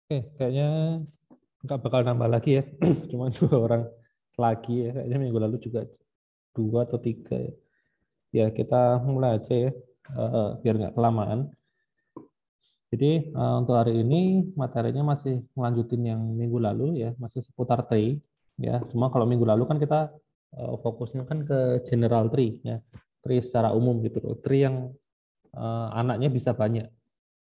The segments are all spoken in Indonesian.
Oke, kayaknya nggak bakal nambah lagi ya. Cuma dua orang lagi ya. Kayaknya minggu lalu juga dua atau tiga ya. Ya kita mulai aja ya, biar nggak kelamaan. Jadi untuk hari ini materinya masih melanjutin yang minggu lalu ya, masih seputar tree ya. Cuma kalau minggu lalu kan kita fokusnya kan ke general tree ya, tree secara umum gitu loh. Tree yang anaknya bisa banyak.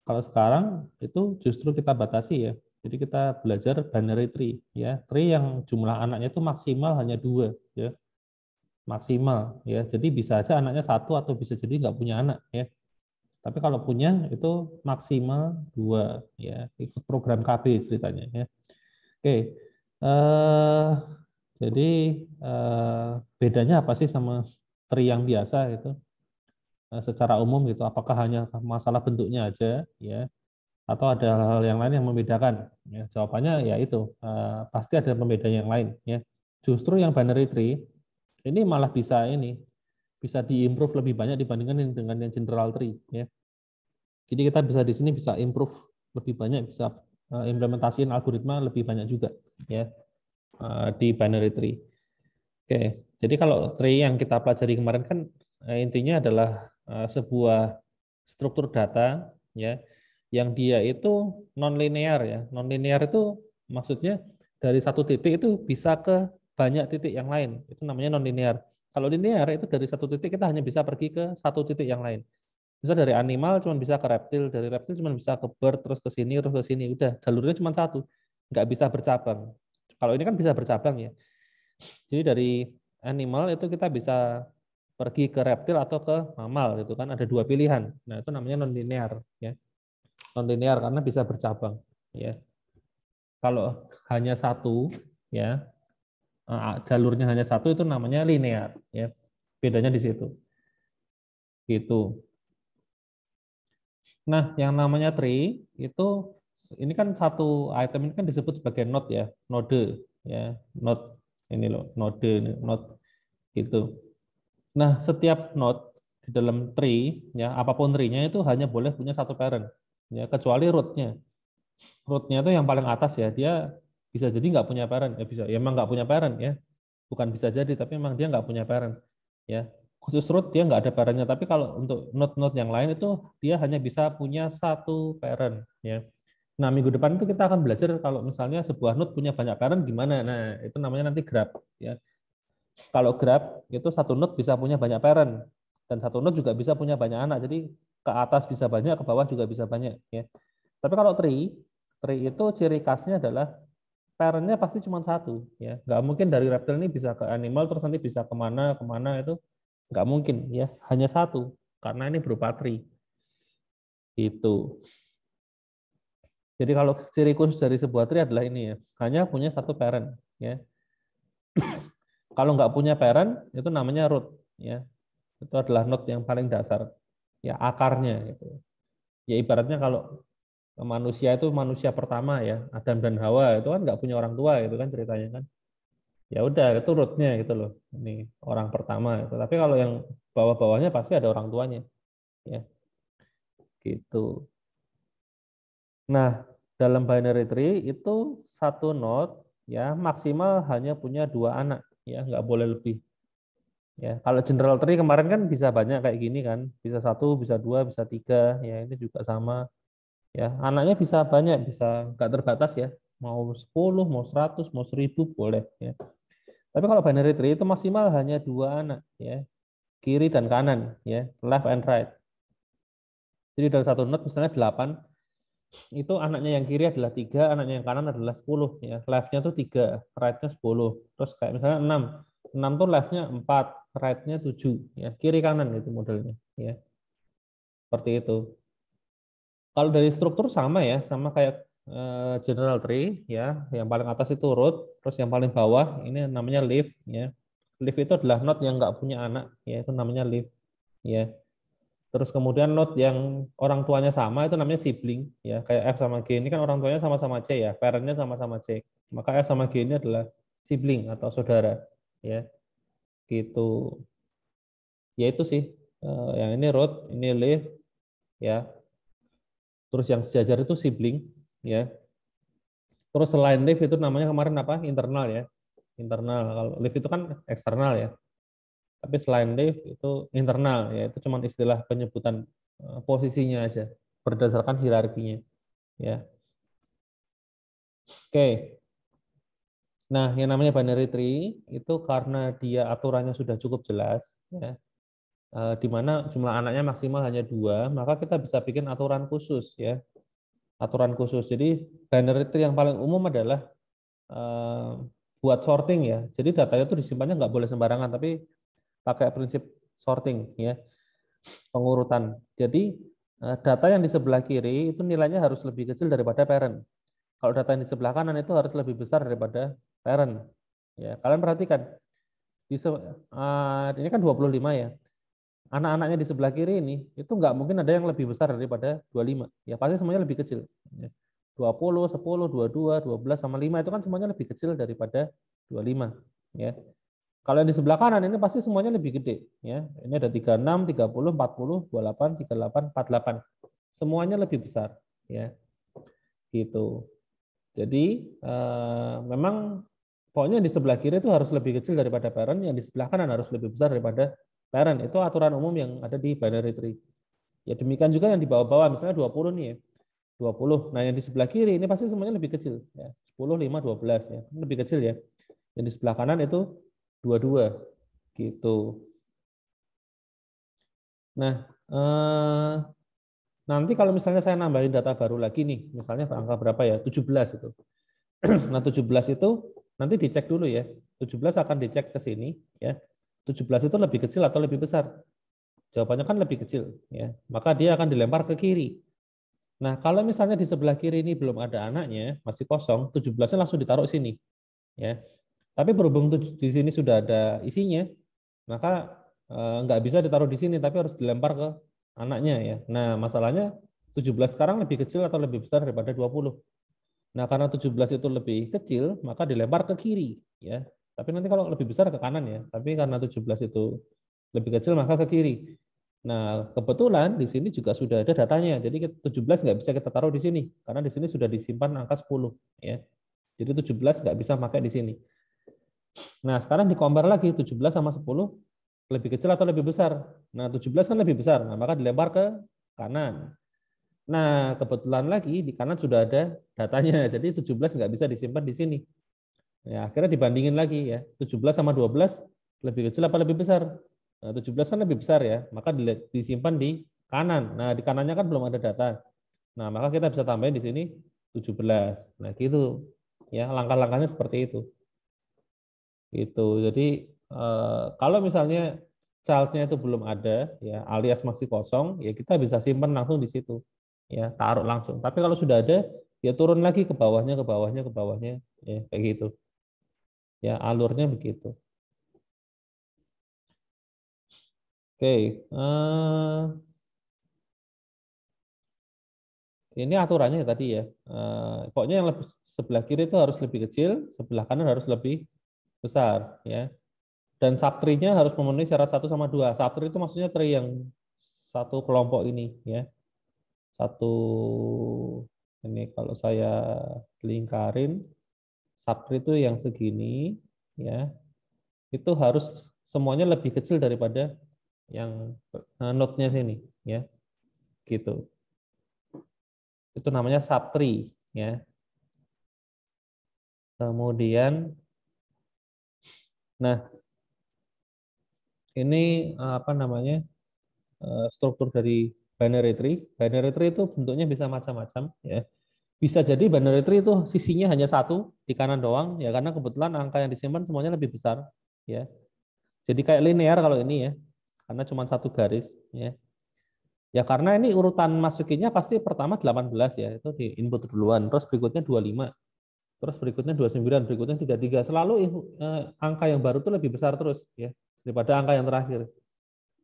Kalau sekarang itu justru kita batasi ya. Jadi kita belajar binary tree ya, tree yang jumlah anaknya itu maksimal hanya dua ya, maksimal ya. Jadi bisa aja anaknya satu atau bisa jadi nggak punya anak ya. Tapi kalau punya itu maksimal dua ya, ikut program KB ceritanya ya. Oke, jadi bedanya apa sih sama tree yang biasa itu secara umum gitu? Apakah hanya masalah bentuknya aja ya, atau ada hal yang lain yang membedakan? Ya, jawabannya ya itu pasti ada pembedaan yang lain ya. Justru yang binary tree ini malah bisa diimprove lebih banyak dibandingkan dengan yang general tree ya. Jadi kita bisa di sini bisa improve lebih banyak, bisa implementasiin algoritma lebih banyak juga ya di binary tree. Oke, jadi kalau tree yang kita pelajari kemarin kan intinya adalah sebuah struktur data ya yang dia itu non-linear ya. Non-linear itu maksudnya dari satu titik itu bisa ke banyak titik yang lain. Itu namanya non-linear. Kalau linear itu dari satu titik kita hanya bisa pergi ke satu titik yang lain. Bisa dari animal cuma bisa ke reptil, dari reptil cuma bisa ke bird, terus ke sini, udah jalurnya cuma satu, nggak bisa bercabang. Kalau ini kan bisa bercabang ya. Jadi dari animal itu kita bisa pergi ke reptil atau ke mamal itu kan ada dua pilihan. Nah itu namanya non linear ya, non linear karena bisa bercabang ya. Kalau hanya satu ya jalurnya hanya satu itu namanya linear ya. Bedanya di situ. Gitu. Nah, yang namanya tree itu ini kan satu item ini kan disebut sebagai node ya, node ini loh, node gitu. Nah, setiap node di dalam tree ya, apapun tree-nya itu hanya boleh punya satu parent ya, kecuali root-nya. Root-nya itu yang paling atas ya, dia bisa jadi nggak punya parent ya bisa, ya emang nggak punya parent ya, bukan bisa jadi tapi memang dia nggak punya parent ya. Khusus root dia nggak ada parentnya, tapi kalau untuk node-node yang lain itu dia hanya bisa punya satu parent ya. Nah, minggu depan itu kita akan belajar kalau misalnya sebuah node punya banyak parent gimana. Nah, itu namanya nanti graph ya. Kalau graph itu satu node bisa punya banyak parent dan satu node juga bisa punya banyak anak. Jadi ke atas bisa banyak, ke bawah juga bisa banyak ya. Tapi kalau tree itu ciri khasnya adalah parentnya pasti cuma satu ya. Nggak mungkin dari reptil ini bisa ke animal terus nanti bisa kemana kemana itu nggak mungkin ya. Hanya satu karena ini berupa tree itu. Jadi kalau ciri khusus dari sebuah tree adalah ini ya, hanya punya satu parent ya. Kalau nggak punya parent itu namanya root ya. Itu adalah node yang paling dasar ya, akarnya gitu. Ya ibaratnya kalau manusia itu manusia pertama ya, Adam dan Hawa itu kan nggak punya orang tua itu kan ceritanya kan. Ya udah itu rootnya gitu loh. Ini orang pertama itu. Tapi kalau yang bawah-bawahnya pasti ada orang tuanya ya, gitu. Nah, dalam binary tree itu satu node ya maksimal hanya punya dua anak ya, nggak boleh lebih. Ya, kalau general tree kemarin kan bisa banyak kayak gini kan, bisa satu, bisa dua, bisa tiga, ya ini juga sama. Ya, anaknya bisa banyak, bisa nggak terbatas ya, mau 10, mau 100, mau 1000 boleh. Ya. Tapi kalau binary tree itu maksimal hanya dua anak, ya, kiri dan kanan, ya, left and right. Jadi dari satu node misalnya 8, itu anaknya yang kiri adalah 3, anaknya yang kanan adalah 10 ya. Left-nya tuh 3, right-nya 10. Terus kayak misalnya 6. 6 tuh left-nya 4, right-nya 7 ya. Kiri kanan itu modelnya ya. Seperti itu. Kalau dari struktur sama ya, sama kayak general tree ya. Yang paling atas itu root, terus yang paling bawah ini namanya leaf ya. Leaf itu adalah node yang nggak punya anak ya, itu namanya leaf ya. Terus kemudian node yang orang tuanya sama itu namanya sibling ya. Kayak F sama G ini kan orang tuanya sama-sama C ya, parentnya sama-sama C. Maka F sama G ini adalah sibling atau saudara ya. Gitu. Ya itu sih. Yang ini root, ini leaf ya. Terus yang sejajar itu sibling ya. Terus selain live itu namanya kemarin apa? Internal ya. Internal. Kalau live itu kan eksternal ya. Tapi selain live itu internal ya. Itu cuma istilah penyebutan posisinya aja berdasarkan hierarkinya ya. Oke. Nah, yang namanya binary tree itu karena dia aturannya sudah cukup jelas ya. Di mana jumlah anaknya maksimal hanya 2, maka kita bisa bikin aturan khusus ya. Aturan khusus. Jadi binary tree yang paling umum adalah buat sorting ya. Jadi datanya itu disimpannya nggak boleh sembarangan, tapi pakai prinsip sorting ya, pengurutan. Jadi data yang di sebelah kiri itu nilainya harus lebih kecil daripada parent. Kalau data yang di sebelah kanan itu harus lebih besar daripada parent. Ya, kalian perhatikan ini kan 25 ya. Anak-anaknya di sebelah kiri ini itu nggak mungkin ada yang lebih besar daripada 25. Ya pasti semuanya lebih kecil. 20, 10, 22, 12 sama 5 itu kan semuanya lebih kecil daripada 25 ya. Kalau yang di sebelah kanan ini pasti semuanya lebih gede ya. Ini ada 36, 30, 40, 28, 38, 48. Semuanya lebih besar ya. Gitu. Jadi memang pokoknya di sebelah kiri itu harus lebih kecil daripada parent, yang di sebelah kanan harus lebih besar daripada parent. Itu aturan umum yang ada di binary tree. Ya demikian juga yang di bawah-bawah, misalnya 20 nih ya. 20. Nah, yang di sebelah kiri ini pasti semuanya lebih kecil ya. 10, 5, 12 ya. Lebih kecil ya. Yang di sebelah kanan itu 22 gitu. Nah, nanti kalau misalnya saya nambahin data baru lagi nih, misalnya angka berapa ya? 17 itu. Nah, 17 itu nanti dicek dulu ya. 17 akan dicek ke sini ya. 17 itu lebih kecil atau lebih besar? Jawabannya kan lebih kecil ya. Maka dia akan dilempar ke kiri. Nah, kalau misalnya di sebelah kiri ini belum ada anaknya, masih kosong, 17-nya langsung ditaruh sini ya. Tapi berhubung di sini sudah ada isinya, maka nggak bisa ditaruh di sini, tapi harus dilempar ke anaknya ya. Nah, masalahnya 17 sekarang lebih kecil atau lebih besar daripada 20. Nah, karena 17 itu lebih kecil, maka dilempar ke kiri ya. Tapi nanti kalau lebih besar ke kanan ya. Tapi karena 17 itu lebih kecil, maka ke kiri. Nah, kebetulan di sini juga sudah ada datanya. Jadi 17 nggak bisa kita taruh di sini, karena di sini sudah disimpan angka 10 ya. Jadi 17 nggak bisa pakai di sini. Nah, sekarang di-compare lagi 17 sama 10 lebih kecil atau lebih besar. Nah, 17 kan lebih besar, nah, maka dilempar ke kanan. Nah, kebetulan lagi di kanan sudah ada datanya, jadi 17 nggak bisa disimpan di sini. Ya, akhirnya dibandingin lagi ya, 17 sama 12 lebih kecil apa lebih besar? Nah, 17 kan lebih besar ya, maka disimpan di kanan. Nah, di kanannya kan belum ada data. Nah, maka kita bisa tambahin di sini 17. Nah, gitu. Ya, langkah-langkahnya seperti itu. Itu. Jadi kalau misalnya child-nya itu belum ada ya alias masih kosong, ya kita bisa simpan langsung di situ. Ya, taruh langsung. Tapi kalau sudah ada, ya turun lagi ke bawahnya, ke bawahnya, ke bawahnya, ya kayak gitu. Ya, alurnya begitu. Oke, ini aturannya tadi ya. Pokoknya yang lebih, sebelah kiri itu harus lebih kecil, sebelah kanan harus lebih besar, ya. Dan subtree-nya harus memenuhi syarat 1 sama 2. Subtree itu maksudnya tree yang satu kelompok ini, ya. Satu ini kalau saya lingkarin, subtree itu yang segini, ya. Itu harus semuanya lebih kecil daripada yang node-nya sini, ya. Gitu. Itu namanya subtree, ya. Kemudian, nah ini apa namanya struktur dari binary tree. Binary tree itu bentuknya bisa macam-macam, ya. Bisa jadi binary tree itu sisinya hanya satu di kanan doang, ya karena kebetulan angka yang disimpan semuanya lebih besar, ya. Jadi kayak linear kalau ini ya, karena cuma satu garis, ya. Ya karena ini urutan masukinnya pasti pertama 18 ya, itu di input duluan, terus berikutnya 25, terus berikutnya 29, berikutnya 33. Selalu angka yang baru itu lebih besar terus ya daripada angka yang terakhir.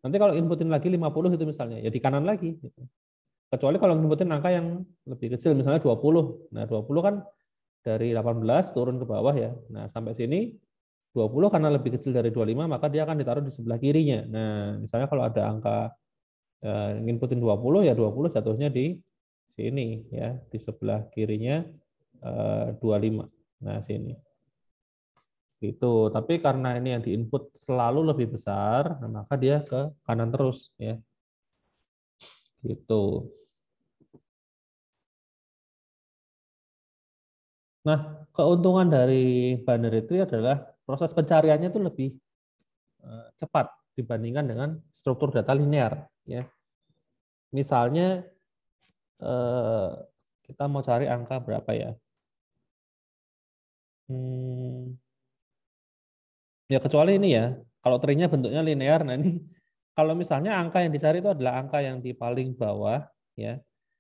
Nanti kalau inputin lagi 50 itu misalnya, ya di kanan lagi. Gitu. Kecuali kalau inputin angka yang lebih kecil, misalnya 20. Nah 20 kan dari 18 turun ke bawah ya. Nah sampai sini 20 karena lebih kecil dari 25, maka dia akan ditaruh di sebelah kirinya. Nah misalnya kalau ada angka inputin 20, ya 20 jatuhnya di sini ya, di sebelah kirinya 25. Nah, sini. Gitu. Tapi karena ini yang diinput selalu lebih besar, nah maka dia ke kanan terus ya. Gitu. Nah, keuntungan dari binary tree adalah proses pencariannya itu lebih cepat dibandingkan dengan struktur data linear ya. Misalnya kita mau cari angka berapa ya? Ya kecuali ini ya, kalau tree-nya bentuknya linear, nah ini kalau misalnya angka yang dicari itu adalah angka yang di paling bawah, ya.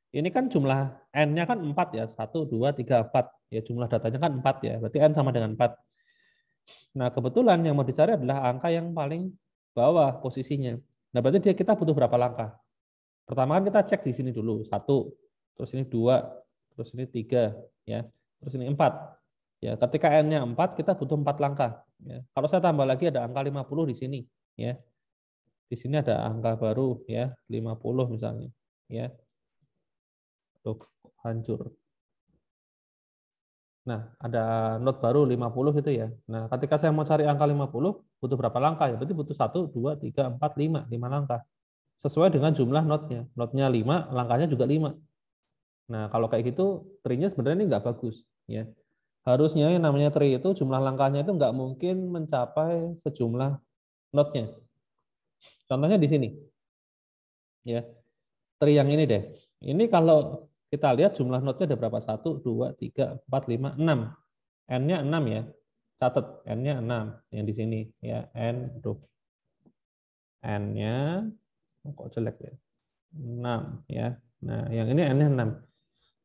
Ini kan jumlah n-nya kan 4 ya, 1, 2, 3, 4. Ya jumlah datanya kan 4 ya, berarti n sama dengan 4. Nah kebetulan yang mau dicari adalah angka yang paling bawah posisinya. Nah berarti kita butuh berapa langkah? Pertama kan kita cek di sini dulu, 1, terus ini 2, terus ini 3, ya, terus ini 4. Ya, ketika n-nya 4, kita butuh 4 langkah. Ya. Kalau saya tambah lagi ada angka 50 di sini. Ya. Di sini ada angka baru, ya 50 misalnya. Ya. Tuh, hancur. Nah, ada not baru 50 gitu ya. Nah, ketika saya mau cari angka 50, butuh berapa langkah? Ya, berarti butuh 1, 2, 3, 4, 5. 5 langkah. Sesuai dengan jumlah notnya. Notnya 5, langkahnya juga 5. Nah, kalau kayak gitu, tree-nya sebenarnya ini nggak bagus. Ya. Harusnya yang namanya tree itu jumlah langkahnya itu nggak mungkin mencapai sejumlah node-nya. Contohnya di sini. Ya, tree yang ini deh. Ini kalau kita lihat jumlah node-nya ada berapa? 1, 2, 3, 4, 5, 6. N-nya 6 ya. Catat, N-nya 6 yang di sini ya. N-nya kok jelek ya? 6 ya. Nah, yang ini N-nya 6.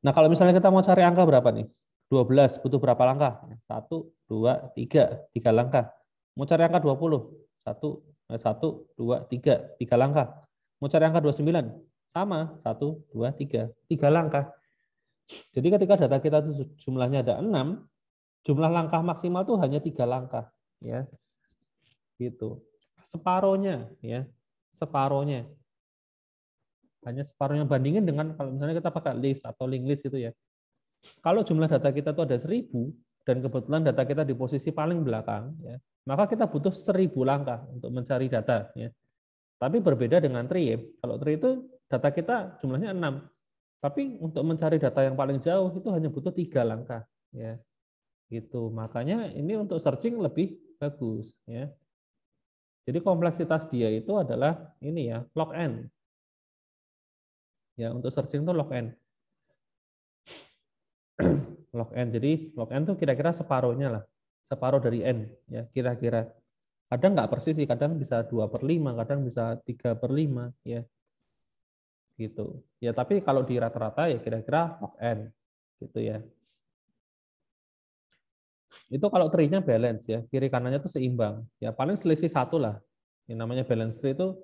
Nah, kalau misalnya kita mau cari angka berapa nih? 12, butuh berapa langkah? 1, 2, 3, 3 langkah. Mau cari angka 20, 1, 2, 3, 3 langkah. Mau cari angka 29, sama, 1, 2, 3, 3 langkah. Jadi ketika data kita itu jumlahnya ada 6, jumlah langkah maksimal itu hanya 3 langkah. Ya, gitu. Separohnya, ya, separohnya. Hanya separohnya bandingin dengan kalau misalnya kita pakai list atau linked list itu ya. Kalau jumlah data kita itu ada 1000 dan kebetulan data kita di posisi paling belakang, ya, maka kita butuh 1000 langkah untuk mencari data. Ya. Tapi berbeda dengan tree. Ya. Kalau tree itu data kita jumlahnya 6. Tapi untuk mencari data yang paling jauh itu hanya butuh 3 langkah. Ya. Gitu. Makanya ini untuk searching lebih bagus. Ya. Jadi kompleksitas dia itu adalah ini ya, log n. Ya, untuk searching itu log n. Log n. Jadi log n itu kira-kira separuhnya lah. Separuh dari n. Ya, kira-kira. Kadang nggak persis sih, kadang bisa 2/5, kadang bisa 3/5. Ya, gitu. Ya, tapi kalau di rata-rata ya kira-kira log n. Gitu ya. Itu kalau tree-nya balance ya, kiri kanannya itu seimbang. Ya, paling selisih 1 lah. Yang namanya balance tree itu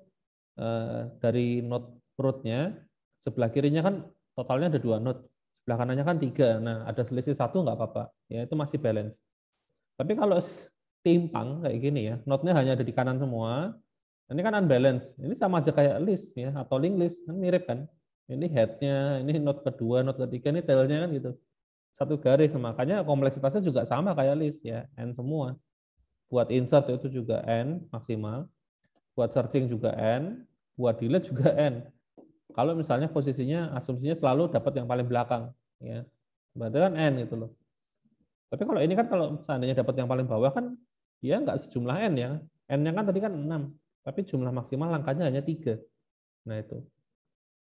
dari node root-nya, sebelah kirinya kan totalnya ada 2 node. Sebelah kanannya kan 3. Nah, ada selisih 1 nggak apa-apa. Ya, itu masih balance. Tapi kalau timpang kayak gini ya, node-nya hanya ada di kanan semua, ini kan unbalance. Ini sama aja kayak list ya, atau linked list, kan mirip kan. Ini head-nya, ini node kedua, node ketiga, ini tail-nya kan gitu. Satu garis, makanya kompleksitasnya juga sama kayak list ya, n semua. Buat insert itu juga n maksimal, buat searching juga n, buat delete juga n. Kalau misalnya posisinya asumsinya selalu dapat yang paling belakang, ya, berarti kan n gitu loh. Tapi kalau ini kan kalau seandainya dapat yang paling bawah kan dia nggak sejumlah n ya, n-nya kan tadi kan 6, tapi jumlah maksimal langkahnya hanya 3. Nah itu,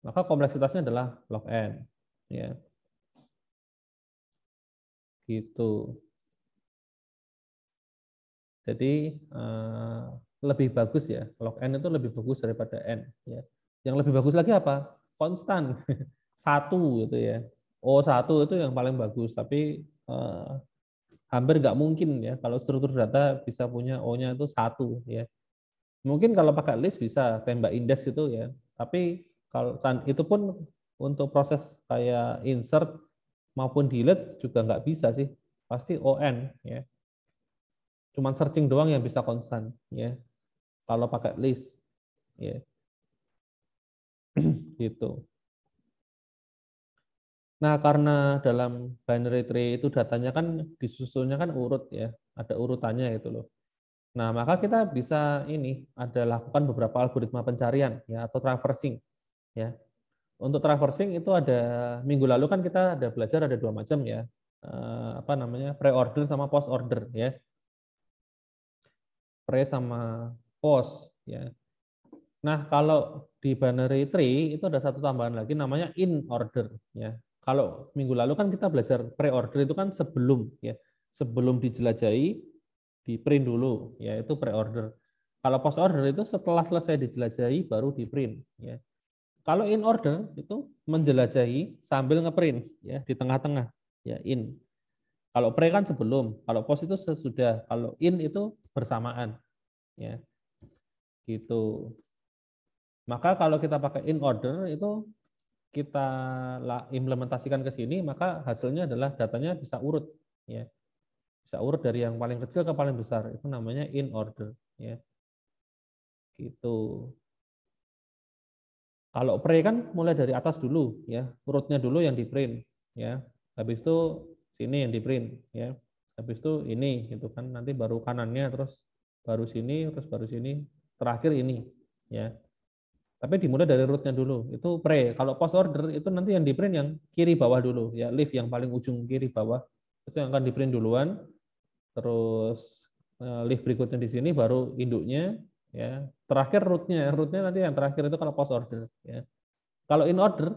maka kompleksitasnya adalah log n, ya, gitu. Jadi lebih bagus ya, log n itu lebih bagus daripada n. Ya. Yang lebih bagus lagi apa? Konstan, 1 gitu ya. O1 itu yang paling bagus, tapi hampir nggak mungkin ya kalau struktur data bisa punya O-nya itu 1 ya. Mungkin kalau pakai list bisa tembak indeks itu ya, tapi kalau itu pun untuk proses kayak insert maupun delete juga nggak bisa sih, pasti ON ya. Cuman searching doang yang bisa konstan ya. Kalau pakai list ya. Gitu. Nah, karena dalam binary tree itu datanya kan disusunnya kan urut ya, ada urutannya itu loh. Nah, maka kita bisa ini ada lakukan beberapa algoritma pencarian ya atau traversing ya. Untuk traversing itu ada minggu lalu kan kita ada belajar ada dua macam ya. Apa namanya? Pre-order sama post order ya. Pre sama post ya. Nah, kalau di binary tree itu ada satu tambahan lagi namanya in order ya. Kalau minggu lalu kan kita belajar pre-order itu kan sebelum ya, sebelum dijelajahi di print dulu ya itu pre-order. Kalau post order itu setelah selesai dijelajahi baru di print ya. Kalau in order itu menjelajahi sambil ngeprint ya di tengah-tengah ya in. Kalau pre kan sebelum, kalau post itu sesudah, kalau in itu bersamaan ya gitu. Maka kalau kita pakai in order itu kita implementasikan ke sini, maka hasilnya adalah datanya bisa urut ya. Bisa urut dari yang paling kecil ke paling besar. Itu namanya in order ya. Gitu. Kalau pre kan mulai dari atas dulu ya, urutnya dulu yang di print ya. Habis itu sini yang di print ya. Habis itu ini gitu kan nanti baru kanannya terus baru sini terus baru sini terakhir ini ya. Tapi dimulai dari rootnya dulu. Itu pre. Kalau post order itu nanti yang di print yang kiri bawah dulu ya, leaf yang paling ujung kiri bawah itu yang akan di print duluan. Terus leaf berikutnya di sini baru induknya ya. Terakhir rootnya. Rootnya nanti yang terakhir itu kalau post order ya. Kalau in order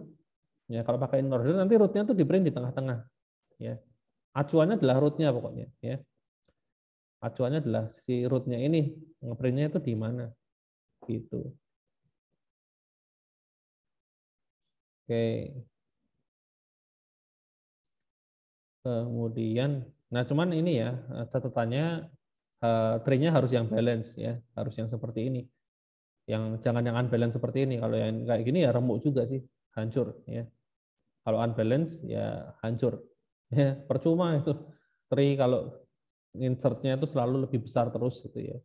ya kalau pakai in order nanti rootnya tuh di print di tengah-tengah ya. Acuannya adalah rootnya pokoknya ya. Acuannya adalah si rootnya ini ngeprintnya itu di mana gitu. Oke. Kemudian, nah cuman ini ya catatannya tree-nya harus yang balance ya, harus yang seperti ini. Yang jangan yang unbalance seperti ini. Kalau yang kayak gini ya remuk juga sih, hancur ya. Kalau unbalance ya hancur. Ya, percuma itu. Tree kalau insert-nya itu selalu lebih besar terus gitu ya.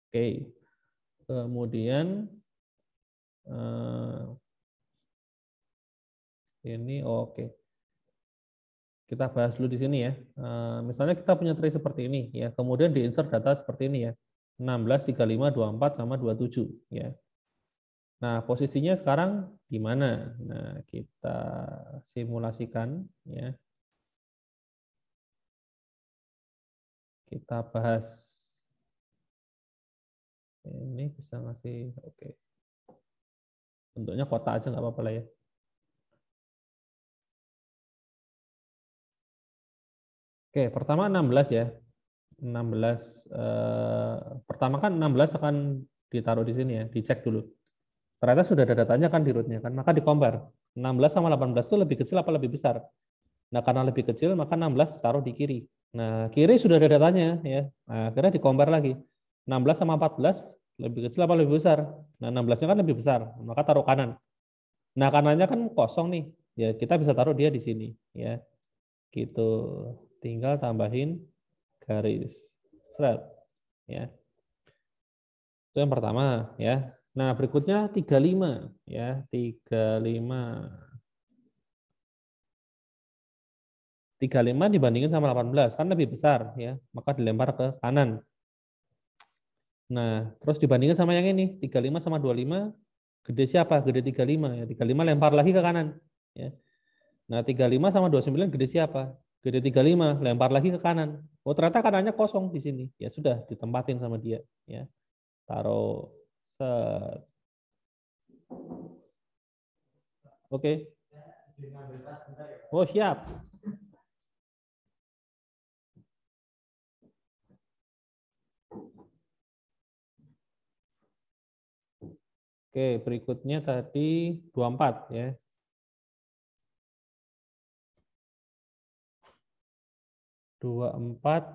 Oke. Kemudian eh, ini oke. Kita bahas dulu di sini ya. Misalnya kita punya tree seperti ini ya, kemudian di insert data seperti ini ya. 16, 35, 24 sama 27 ya. Nah, posisinya sekarang di mana? Nah, kita simulasikan ya. Kita bahas ini bisa ngasih oke. Bentuknya kotak aja nggak apa-apa lah ya. Oke, pertama 16 ya. 16 pertama kan 16 akan ditaruh di sini ya, dicek dulu. Ternyata sudah ada datanya kan di rootnya kan, maka di compare. 16 sama 18 itu lebih kecil apa lebih besar? Nah, karena lebih kecil maka 16 taruh di kiri. Nah, kiri sudah ada datanya ya. Nah, akhirnya di compare lagi. 16 sama 14 lebih kecil apa lebih besar? Nah, 16-nya kan lebih besar, maka taruh kanan. Nah, kanannya kan kosong nih. Ya, kita bisa taruh dia di sini ya. Gitu. Tinggal tambahin garis. Seret ya. Itu yang pertama ya. Nah, berikutnya 35 ya, 35. 35 dibandingin sama 18 kan lebih besar ya, maka dilempar ke kanan. Nah, terus dibandingin sama yang ini, 35 sama 25 gede siapa? Gede 35 ya. 35 lempar lagi ke kanan ya. Nah, 35 sama 29 gede siapa? Gede 35 lempar lagi ke kanan. Oh, ternyata kanannya kosong di sini. Ya sudah ditempatin sama dia ya. Taruh set. Oke. Oh, siap. Oke, berikutnya tadi 24 ya. 24.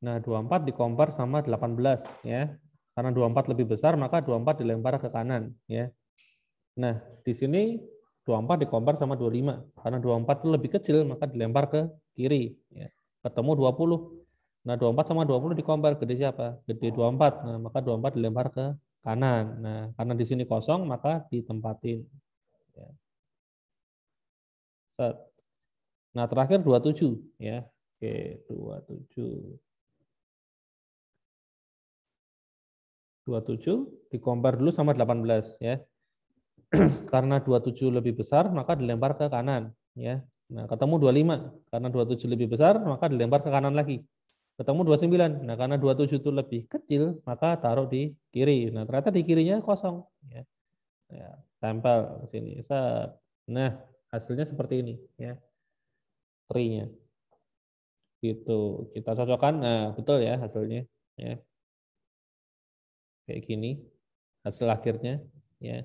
Nah, 24 dikompar sama 18 ya. Karena 24 lebih besar maka 24 dilempar ke kanan ya. Nah, di sini 24 dikompar sama 25. Karena 24 itu lebih kecil maka dilempar ke kiri ya. Ketemu 20. Nah, 24 sama 20 dikompar gede siapa? Gede 24. Nah, maka 24 dilempar ke kanan. Nah, karena di sini kosong maka ditempatin. Ya. Set. Nah, terakhir 27 ya. Oke, 27. 27 dikompar dulu sama 18 ya. Karena 27 lebih besar, maka dilempar ke kanan ya. Nah, ketemu 25. Karena 27 lebih besar, maka dilempar ke kanan lagi. Ketemu 29. Nah, karena 27 itu lebih kecil, maka taruh di kiri. Nah, ternyata di kirinya kosong ya. Ya, tempel ke sini. Set. Nah, hasilnya seperti ini ya. Tree-nya. Gitu. Kita cocokkan. Nah, betul ya hasilnya ya. Kayak gini hasil akhirnya ya.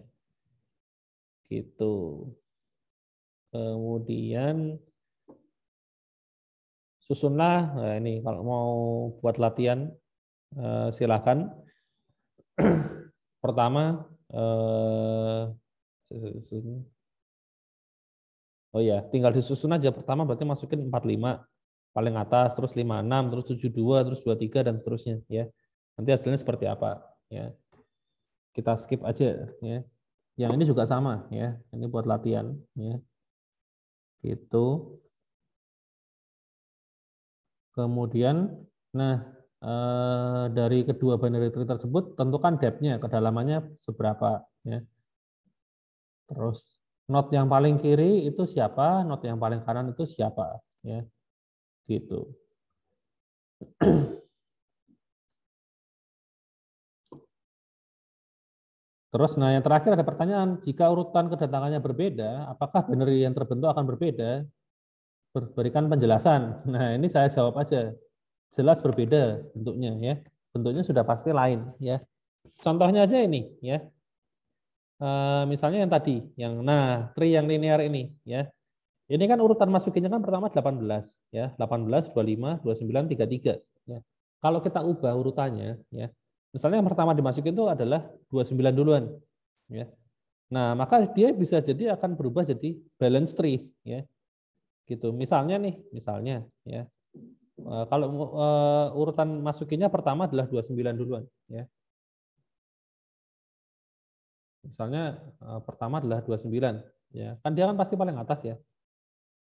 Gitu. Kemudian susunlah. Nah, ini kalau mau buat latihan silakan. Pertama oh ya, tinggal disusun aja. Pertama berarti masukin 45 paling atas, terus 56, terus 72, terus 23 dan seterusnya ya. Nanti hasilnya seperti apa ya. Kita skip aja ya. Yang ini juga sama ya. Ini buat latihan ya. Gitu. Kemudian nah dari kedua binary tree tersebut tentukan depth-nya, kedalamannya seberapa ya. Terus node yang paling kiri itu siapa, node yang paling kanan itu siapa ya. Gitu. Terus, nah yang terakhir ada pertanyaan, jika urutan kedatangannya berbeda, apakah binary yang terbentuk akan berbeda? Berikan penjelasan. Nah ini saya jawab aja, jelas berbeda bentuknya ya. Bentuknya sudah pasti lain ya. Contohnya aja ini ya. Misalnya yang tadi, nah tree yang linear ini ya. Ini kan urutan masukinnya kan pertama 18 ya, 18, 25, 29, 33 ya. Kalau kita ubah urutannya ya. Misalnya yang pertama dimasukin itu adalah 29 duluan ya. Nah, maka dia bisa jadi akan berubah jadi balance tree ya. Gitu. Misalnya nih, misalnya ya. Kalau urutan masukinnya pertama adalah 29 duluan ya. Misalnya pertama adalah 29 ya. Kan dia kan pasti paling atas ya.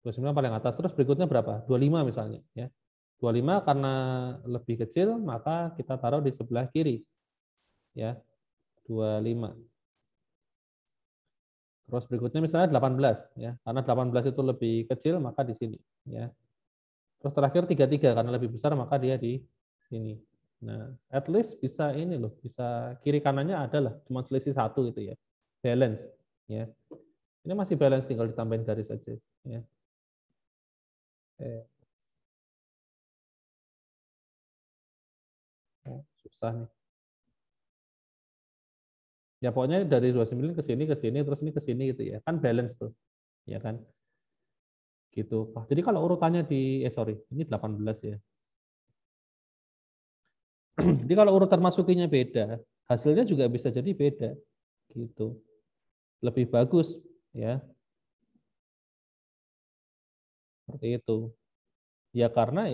29 paling atas, terus berikutnya berapa? 25 misalnya ya. 25 karena lebih kecil maka kita taruh di sebelah kiri ya. 25. Terus berikutnya misalnya 18 ya. Karena 18 itu lebih kecil maka di sini ya. Terus terakhir 33 karena lebih besar maka dia di sini. Nah, at least bisa ini loh, bisa kiri kanannya ada lah, cuma selisih satu gitu ya. Balance ya. Ini masih balance, tinggal ditambahin garis aja ya. Susah nih. Ya pokoknya dari 29 ke sini terus ini ke sini gitu ya. Kan balance tuh. Ya kan? Gitu. Jadi kalau urutannya di sorry, ini 18 ya. Jadi kalau urutan masukinya beda, hasilnya juga bisa jadi beda. Gitu. Lebih bagus ya. Seperti itu. Ya karena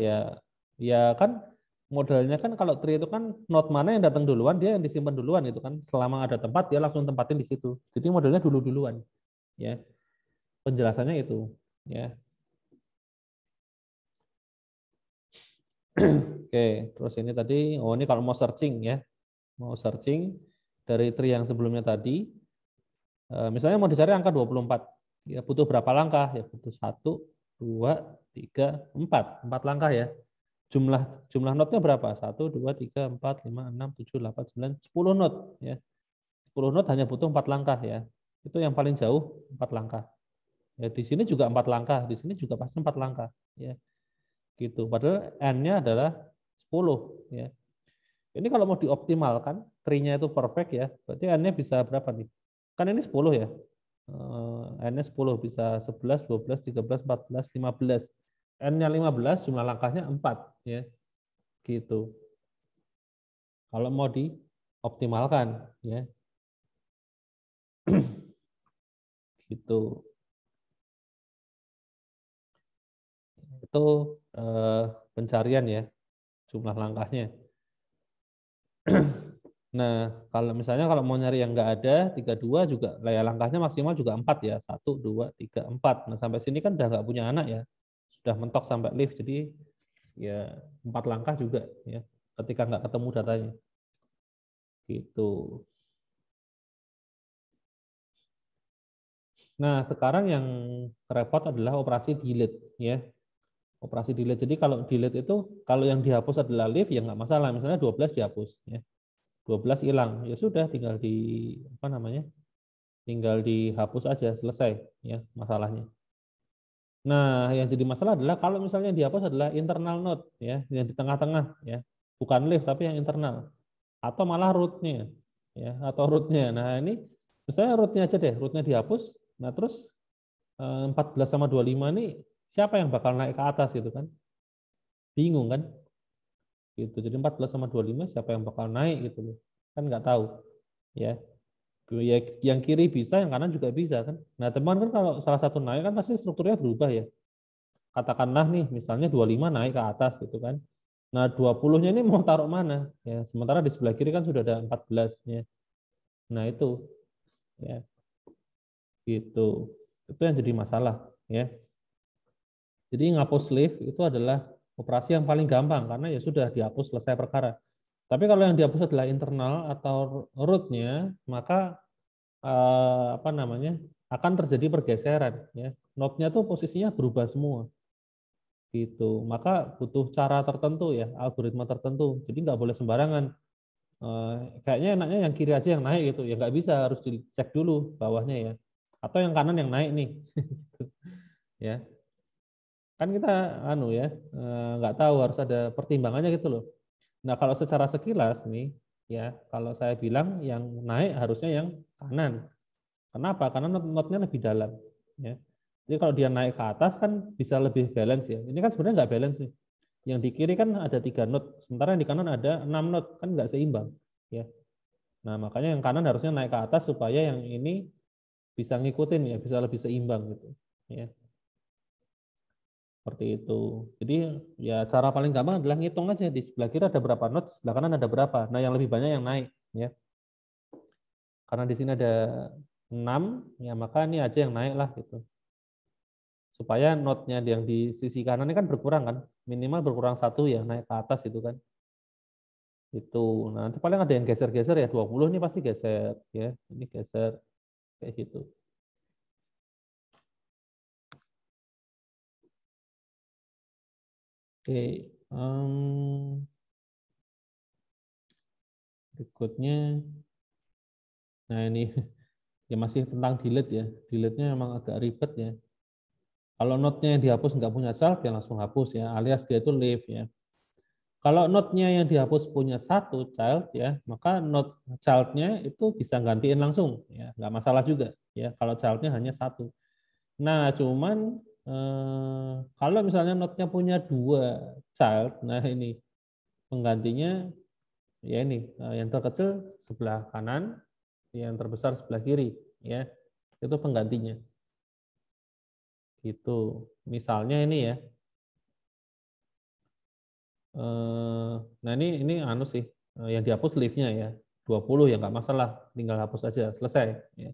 ya kan modelnya kan kalau tree itu kan node mana yang datang duluan dia yang disimpan duluan itu kan. Selama ada tempat dia langsung tempatin di situ. Jadi modelnya dulu-duluan ya. Penjelasannya itu ya. Oke, terus ini tadi, oh ini kalau mau searching ya, mau searching dari tree yang sebelumnya tadi, misalnya mau dicari angka 24, ya butuh berapa langkah? Ya butuh 1, 2, 3, 4, 4 langkah ya. Jumlah jumlah node-nya berapa? 1, 2, 3, 4, 5, 6, 7, 8, 9, 10 node ya. 10 node hanya butuh 4 langkah ya. Itu yang paling jauh 4 langkah. Ya di sini juga 4 langkah, di sini juga pasti 4 langkah ya. Gitu. Padahal n-nya adalah 10 ya. Ini kalau mau dioptimalkan, tree-nya itu perfect ya, berarti n-nya bisa berapa nih? Kan ini 10 ya. N-nya 10 bisa 11, 12, 13, 14, 15. N-nya 15, jumlah langkahnya 4 ya. Gitu. Kalau mau dioptimalkan ya. Gitu. Itu pencarian ya, jumlah langkahnya. Nah, kalau misalnya kalau mau nyari yang nggak ada, 32 juga, lah ya langkahnya maksimal juga 4 ya. 1, 2, 3, 4. Nah, sampai sini kan udah nggak punya anak ya. Sudah mentok sampai lift, jadi ya 4 langkah juga ya. Ketika nggak ketemu datanya. Gitu. Nah, sekarang yang repot adalah operasi delete ya. Operasi delete. Jadi kalau delete itu, kalau yang dihapus adalah lift ya nggak masalah. Misalnya 12 dihapus ya. 12 hilang. Ya sudah, tinggal di apa namanya? Tinggal dihapus aja, selesai ya masalahnya. Nah, yang jadi masalah adalah kalau misalnya yang dihapus adalah internal node ya, yang di tengah-tengah ya. Bukan lift tapi yang internal, atau malah rootnya ya, atau rootnya. Nah, ini misalnya rootnya aja deh, rootnya dihapus. Nah, terus 14 sama 25 ini siapa yang bakal naik ke atas gitu kan? Bingung kan? Gitu. Jadi 14 sama 25 siapa yang bakal naik gitu loh. Kan nggak tahu ya. Ya yang kiri bisa, yang kanan juga bisa kan. Nah, teman kan kalau salah satu naik kan pasti strukturnya berubah ya. Katakanlah nih misalnya 25 naik ke atas gitu kan. Nah, 20-nya ini mau taruh mana? Ya, sementara di sebelah kiri kan sudah ada 14 ya. Nah, itu ya gitu. Itu yang jadi masalah ya. Jadi ngapus lift itu adalah operasi yang paling gampang karena ya sudah dihapus, selesai perkara. Tapi kalau yang dihapus adalah internal atau rootnya, maka apa namanya, akan terjadi pergeseran ya. Node-nya tuh posisinya berubah semua gitu. Maka butuh cara tertentu ya, algoritma tertentu. Jadi nggak boleh sembarangan. Kayaknya enaknya yang kiri aja yang naik gitu. Ya nggak bisa, harus dicek dulu bawahnya ya. Atau yang kanan yang naik nih. Ya, kan kita anu ya, nggak tahu, harus ada pertimbangannya gitu loh. Nah, kalau secara sekilas nih ya, kalau saya bilang yang naik harusnya yang kanan. Kenapa? Karena notnya lebih dalam ya. Jadi kalau dia naik ke atas kan bisa lebih balance ya. Ini kan sebenarnya nggak balance nih. Yang di kiri kan ada 3 not, sementara yang di kanan ada 6 not, kan nggak seimbang ya. Nah, makanya yang kanan harusnya naik ke atas supaya yang ini bisa ngikutin ya, bisa lebih seimbang gitu ya. Seperti itu. Jadi ya cara paling gampang adalah ngitung aja di sebelah kiri ada berapa not, sebelah kanan ada berapa. Nah, yang lebih banyak yang naik ya. Karena di sini ada 6 ya, maka ini aja yang naik lah gitu. Supaya notnya yang di sisi kanan ini kan berkurang kan, minimal berkurang 1 ya, naik ke atas itu kan. Itu. Nah, nanti paling ada yang geser-geser ya, 20 ini pasti geser ya. Ini geser kayak gitu. Oke, berikutnya, nah ini ya masih tentang delete ya. Delete-nya memang agak ribet ya. Kalau node-nya yang dihapus nggak punya child, ya langsung hapus ya, alias dia itu leave ya. Kalau node-nya yang dihapus punya 1 child ya, maka node child-nya itu bisa gantiin langsung ya, nggak masalah juga ya kalau child-nya hanya 1. Nah, cuman kalau misalnya node-nya punya 2 child, nah ini penggantinya ya ini, yang terkecil sebelah kanan, yang terbesar sebelah kiri ya. Itu penggantinya. Gitu. Misalnya ini ya. Nah, ini anu sih, yang dihapus lift-nya ya. 20 ya nggak masalah, tinggal hapus aja, selesai ya.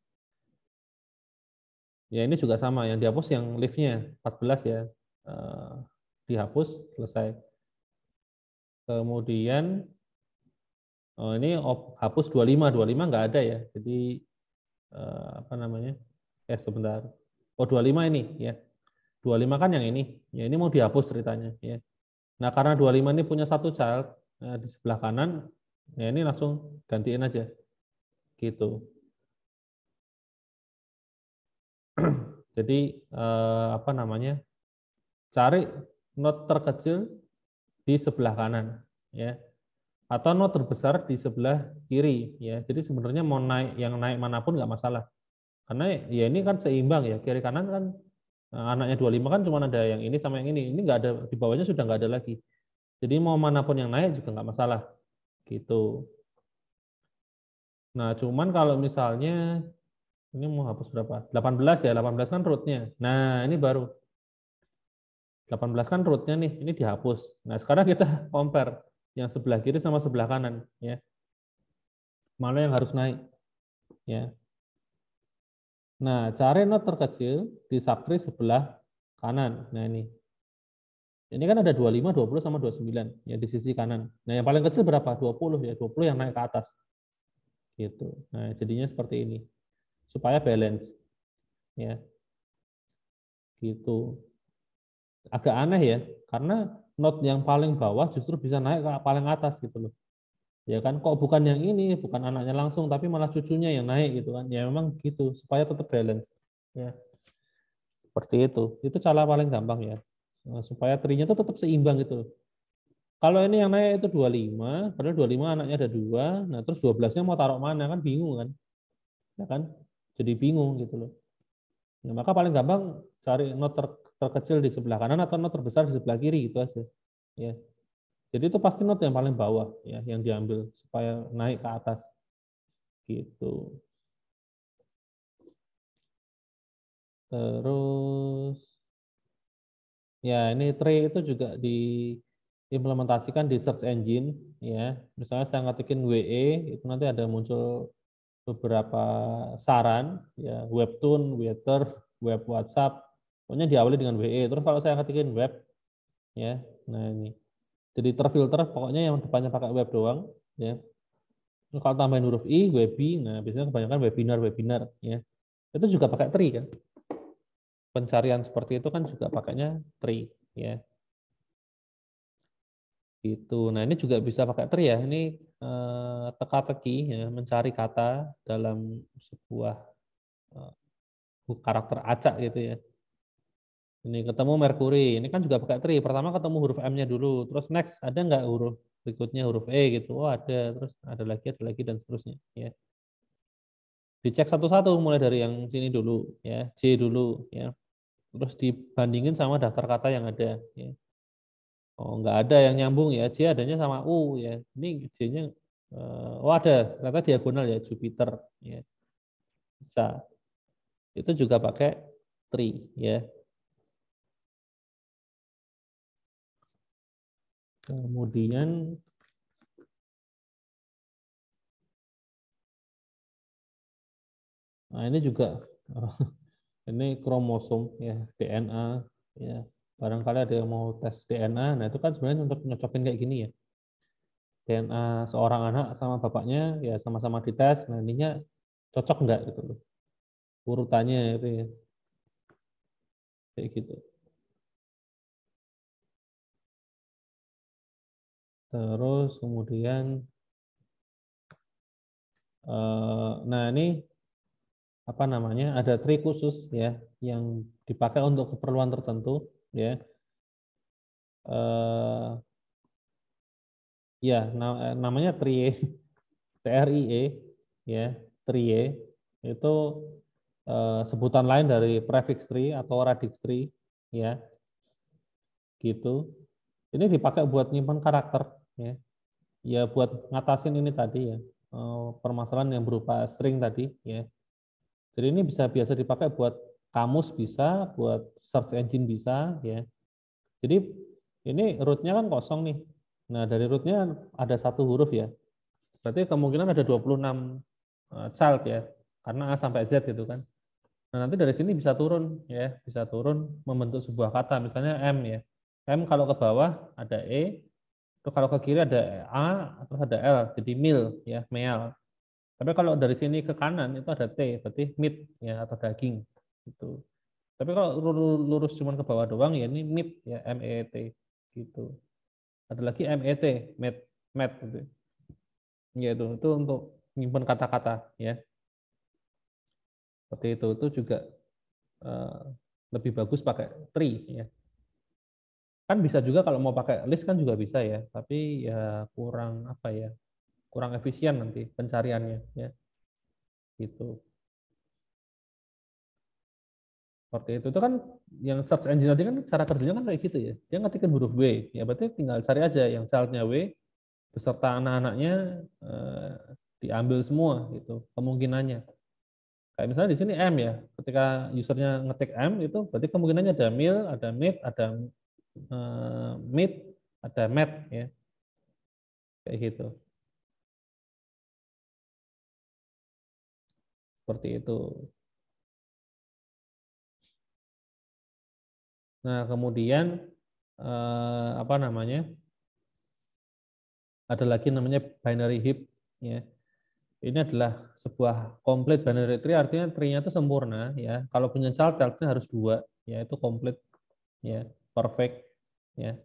Ya, ini juga sama, yang dihapus yang lift-nya 14 ya. Eh, Dihapus, selesai. Kemudian ini hapus 25, 25 nggak ada ya. Jadi apa namanya? Sebentar. Oh, 25 ini ya. 25 kan yang ini. Ya, ini mau dihapus ceritanya ya. Nah, karena 25 ini punya 1 child di sebelah kanan, ya ini langsung gantiin aja gitu. Jadi apa namanya? Cari not terkecil di sebelah kanan ya, atau not terbesar di sebelah kiri ya. Jadi sebenarnya mau naik yang naik manapun nggak masalah. Karena ya ini kan seimbang ya, kiri kanan kan anaknya 25 kan cuma ada yang ini sama yang ini. Ini nggak ada, di bawahnya sudah nggak ada lagi. Jadi mau manapun yang naik juga nggak masalah gitu. Nah, cuman kalau misalnya ini mau hapus berapa? 18 ya, 18 kan rootnya. Nah, ini baru 18 kan rootnya nih, ini dihapus. Nah, sekarang kita compare yang sebelah kiri sama sebelah kanan ya. mana yang harus naik, ya. Nah, cari not terkecil di subtree sebelah kanan. Nah, ini. Ini kan ada 25, 20 sama 29 ya di sisi kanan. Nah, yang paling kecil berapa? 20 ya, 20 yang naik ke atas. Gitu. Nah, jadinya seperti ini. Supaya balance ya. Gitu. Agak aneh ya, karena not yang paling bawah justru bisa naik ke paling atas gitu loh. Ya kan, kok bukan yang ini, bukan anaknya langsung, tapi malah cucunya yang naik gitu kan. Ya memang gitu, supaya tetap balance. Ya, seperti itu. Itu cara paling gampang ya. Nah, supaya trinya itu tetap seimbang gitu loh. Kalau ini yang naik itu 25, padahal 25 anaknya ada 2, nah terus 12-nya mau taruh mana kan bingung kan. Ya kan? Jadi bingung gitu loh. Ya, maka paling gampang cari not terkecil di sebelah kanan atau not terbesar di sebelah kiri gitu aja. Ya. Jadi itu pasti not yang paling bawah ya yang diambil supaya naik ke atas gitu. Terus ya ini tree itu juga diimplementasikan di search engine ya. Misalnya saya ngetikin WE itu nanti ada muncul beberapa saran ya, webtoon, Wetter, web WhatsApp. Pokoknya diawali dengan WE. Terus kalau saya ketikin web ya. Nah ini. Jadi terfilter pokoknya yang depannya pakai web doang ya. Terus kalau tambahin huruf I, webi, nah biasanya kebanyakan webinar ya. Itu juga pakai tree kan. Pencarian seperti itu kan juga pakainya tree ya. Gitu. Nah, ini juga bisa pakai tree ya. Ini teka-teki ya, mencari kata dalam sebuah karakter acak gitu ya. Ini ketemu Merkuri, ini kan juga pakai tree. Pertama ketemu huruf M-nya dulu, terus next ada nggak huruf berikutnya huruf E gitu. Oh ada, terus ada lagi dan seterusnya. Ya. Dicek satu-satu mulai dari yang sini dulu, ya J dulu, ya. Terus dibandingin sama daftar kata yang ada. Ya. Oh nggak ada yang nyambung ya, J adanya sama U ya. Ini J-nya, oh ada, ternyata diagonal ya Jupiter. Ya. Bisa. Itu juga pakai tree, ya. Kemudian nah ini juga ini kromosom ya DNA ya. Barangkali ada yang mau tes DNA, nah itu kan sebenarnya untuk nyocokin kayak gini ya. DNA seorang anak sama bapaknya ya sama-sama dites, nah ininya cocok enggak gitu loh. Urutannya itu ya kayak gitu. Terus kemudian nah ini apa namanya? Ada trik khusus ya yang dipakai untuk keperluan tertentu ya. Eh, ya namanya trie, TRIE ya, trie itu sebutan lain dari prefix tree atau radix tree ya, gitu. Ini dipakai buat nyimpan karakter ya. Ya buat ngatasin ini tadi ya, permasalahan yang berupa string tadi ya. Jadi ini bisa biasa dipakai buat kamus bisa, buat search engine bisa ya. Jadi ini rootnya kan kosong nih. Nah, dari rootnya ada satu huruf ya. Berarti kemungkinan ada 26 child ya. Karena A sampai Z gitu kan. Nah, nanti dari sini bisa turun ya, bisa turun membentuk sebuah kata, misalnya M ya. M kalau ke bawah ada E, terus kalau ke kiri ada A, terus ada L, jadi mil ya, meal. Tapi kalau dari sini ke kanan itu ada T, berarti meat ya atau daging gitu. Tapi kalau lurus cuma ke bawah doang ya ini meat ya, MET gitu. Ada lagi MET, met, met gitu. Ya itu untuk menyimpan kata-kata ya. Seperti itu juga eh, lebih bagus pakai tree ya. Kan bisa juga kalau mau pakai list kan juga bisa ya, tapi ya kurang apa ya, kurang efisien nanti pencariannya ya gitu. Seperti itu kan yang search engine tadi kan cara kerjanya kan kayak gitu ya. Dia ngetikin huruf W, ya berarti tinggal cari aja yang childnya W beserta anak-anaknya diambil semua gitu kemungkinannya. Kayak misalnya di sini M ya, ketika usernya ngetik M itu berarti kemungkinannya ada mil, ada mid, ada mid, ada met ya kayak gitu. Seperti itu. Nah, kemudian apa namanya? Ada lagi namanya binary heap, ya. Ini adalah sebuah complete binary tree, artinya tree-nya itu sempurna, ya. Kalau punya child-nya harus dua, ya, itu complete, ya, perfect, ya.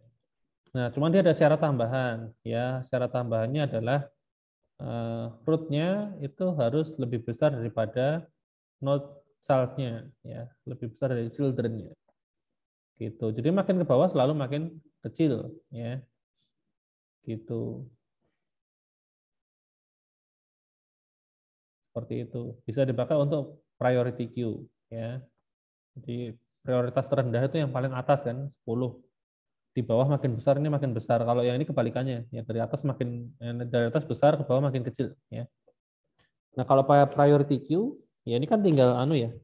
Nah, cuman dia ada syarat tambahan, ya. Syarat tambahannya adalah root-nya itu harus lebih besar daripada node child-nya, ya, lebih besar dari children-nya, gitu. Jadi makin ke bawah selalu makin kecil, ya, gitu. Seperti itu. Bisa dipakai untuk priority queue, ya. Jadi prioritas terendah itu yang paling atas kan, 10. Di bawah makin besar, ini makin besar. Kalau yang ini kebalikannya, ya dari atas dari atas besar ke bawah makin kecil, ya. Nah, kalau priority queue, ya ini kan tinggal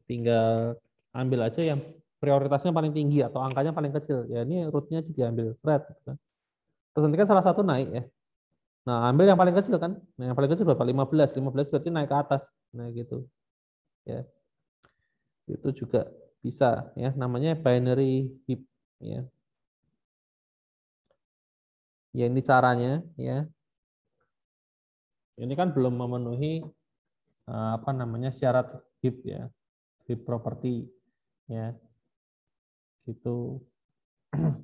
tinggal ambil aja yang prioritasnya paling tinggi atau angkanya paling kecil. Ya ini rootnya diambil thread, gitu kan. Terus nanti kan salah satu naik, ya. Nah, ambil yang paling kecil kan. Nah, yang paling kecil berapa? 15. 15 berarti naik ke atas. Nah, gitu. Ya. Itu juga bisa, ya, namanya binary heap, ya. Ya ini caranya, ya. Ini kan belum memenuhi apa namanya syarat heap, ya. Heap property, ya. Gitu.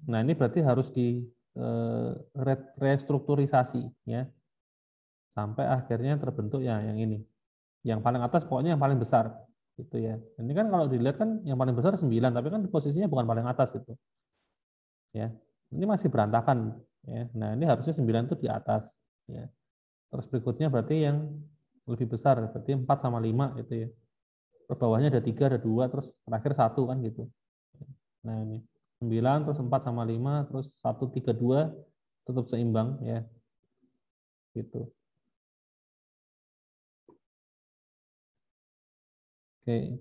Nah, ini berarti harus di restrukturisasi, ya, sampai akhirnya terbentuk ya yang ini. Yang paling atas pokoknya yang paling besar, gitu ya. Ini kan kalau dilihat kan yang paling besar 9, tapi kan posisinya bukan paling atas itu. Ya. Ini masih berantakan, ya. Nah, ini harusnya 9 itu di atas, ya. Terus berikutnya berarti yang lebih besar, berarti 4 sama 5 itu, ya. Terus bawahnya ada 3, ada 2, terus terakhir 1 kan gitu. Nah, ini 9 terus 4 sama 5 terus 1 3 2 tetap seimbang, ya. Gitu. Oke.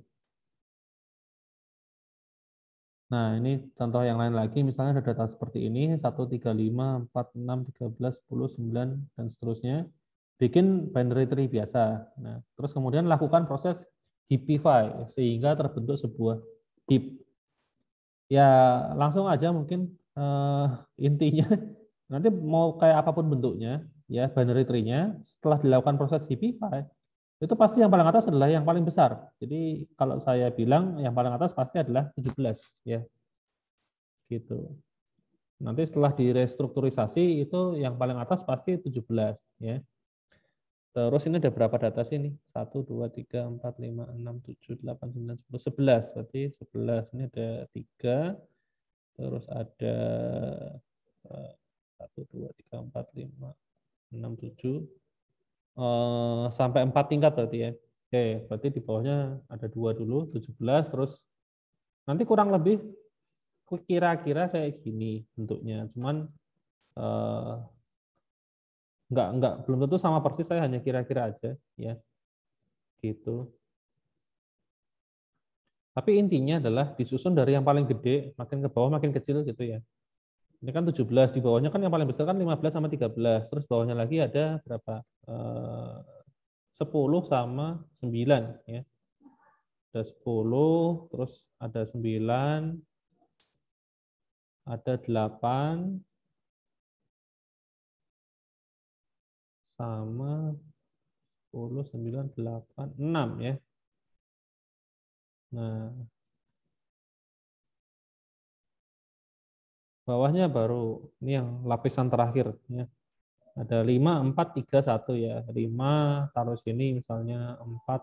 Nah, ini contoh yang lain lagi, misalnya ada data seperti ini, 1 3 5 4 6 13 10 9 dan seterusnya. Bikin binary tree biasa. Nah, terus kemudian lakukan proses heapify sehingga terbentuk sebuah heap. Ya, langsung aja mungkin intinya nanti mau kayak apapun bentuknya, ya, binary tree-nya setelah dilakukan proses heapify itu pasti yang paling atas adalah yang paling besar. Jadi kalau saya bilang yang paling atas pasti adalah 17, ya, gitu. Nanti setelah direstrukturisasi itu yang paling atas pasti 17, ya. Terus ini ada berapa data sih ini? 1 2 3 4 5 6 7 8 9 10 11. Berarti 11. Ini ada 3. Terus ada 1 2 3 4 5 6 7 sampai 4 tingkat berarti, ya. Oke, berarti di bawahnya ada 2 dulu, 17, terus nanti kurang lebih kira-kira kayak gini bentuknya. Cuman eh, enggak belum tentu sama persis, saya hanya kira-kira aja, ya, gitu. Tapi intinya adalah disusun dari yang paling gede, makin ke bawah makin kecil, gitu ya. Ini kan 17, di bawahnya kan yang paling besar kan 15 sama 13. Terus bawahnya lagi ada berapa? 10 sama 9, ya. Ada 10, terus ada 9, ada 8 sama 10 9 8 6, ya. Nah, bawahnya baru ini yang lapisan terakhir, ya. Ada 5 4 3 1, ya. 5 taruh sini misalnya 4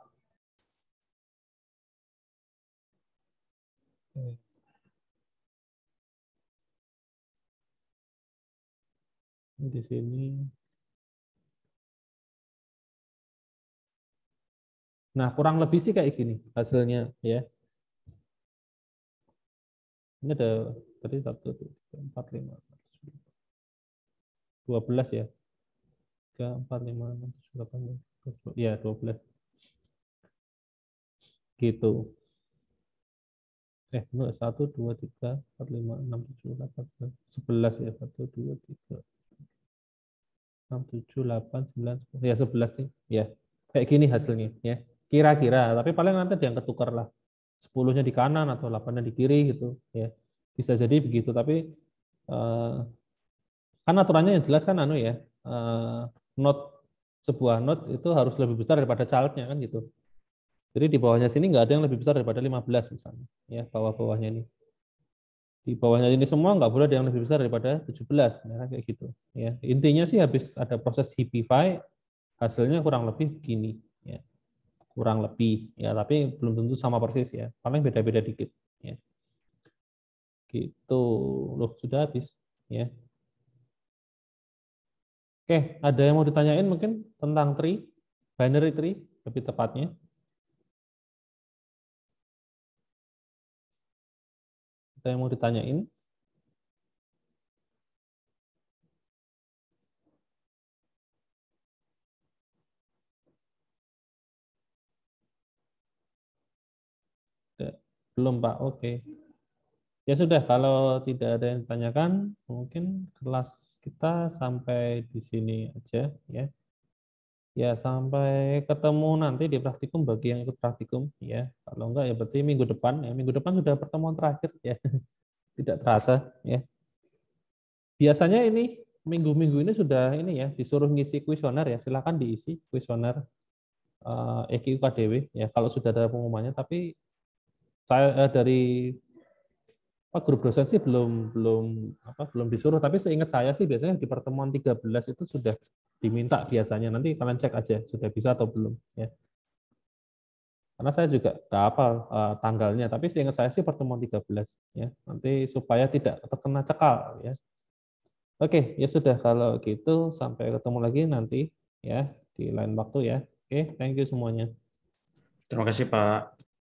di sini. Nah, kurang lebih sih kayak gini hasilnya, ya. Ini ada tadi 1 2 3 4 5 12, ya. 3 4 5 6 7 8 9 ya, 12. Gitu. Enggak, 1 2 3 4 5 6 7 8 9 11, ya. 1 2 3 6 7 8 9 10. Ya, 11 sih. Ya. Kayak gini hasilnya, ya. Kira-kira, tapi paling nanti ada yang ketukar lah. 10-nya di kanan atau 8-nya di kiri gitu ya. Bisa jadi begitu, tapi kan aturannya yang jelas kan anu ya. Note sebuah note itu harus lebih besar daripada childnya kan gitu. Jadi di bawahnya sini nggak ada yang lebih besar daripada 15 misalnya. Ya, bawah-bawahnya ini. Di bawahnya ini semua nggak boleh ada yang lebih besar daripada 17, ya, kayak gitu. Ya, intinya sih habis ada proses Heapify, hasilnya kurang lebih begini. Ya, kurang lebih. Ya, tapi belum tentu sama persis ya. Paling beda-beda dikit. Ya, gitu. Loh, sudah habis. Ya. Oke, ada yang mau ditanyain mungkin tentang tree, binary tree, lebih tepatnya. Ada yang mau ditanyain? Belum, Pak. Oke. Ya sudah, kalau tidak ada yang ditanyakan, mungkin kelas kita sampai di sini aja ya. Ya, sampai ketemu nanti di praktikum bagi yang ikut praktikum ya. Kalau enggak ya berarti minggu depan ya. Minggu depan sudah pertemuan terakhir ya. Tidak terasa ya. Biasanya ini minggu-minggu ini sudah ini ya disuruh ngisi kuesioner ya. Silakan diisi kuesioner EQKDW ya kalau sudah ada pengumumannya, tapi saya dari grup dosen sih belum disuruh, tapi seingat saya sih biasanya di pertemuan 13 itu sudah diminta biasanya. Nanti kalian cek aja sudah bisa atau belum ya. Karena saya juga nggak hafal tanggalnya, tapi seingat saya sih pertemuan 13 ya. Nanti supaya tidak terkena cekal ya. Oke, ya sudah kalau gitu sampai ketemu lagi nanti ya di lain waktu ya. Oke, thank you semuanya. Terima kasih, Pak.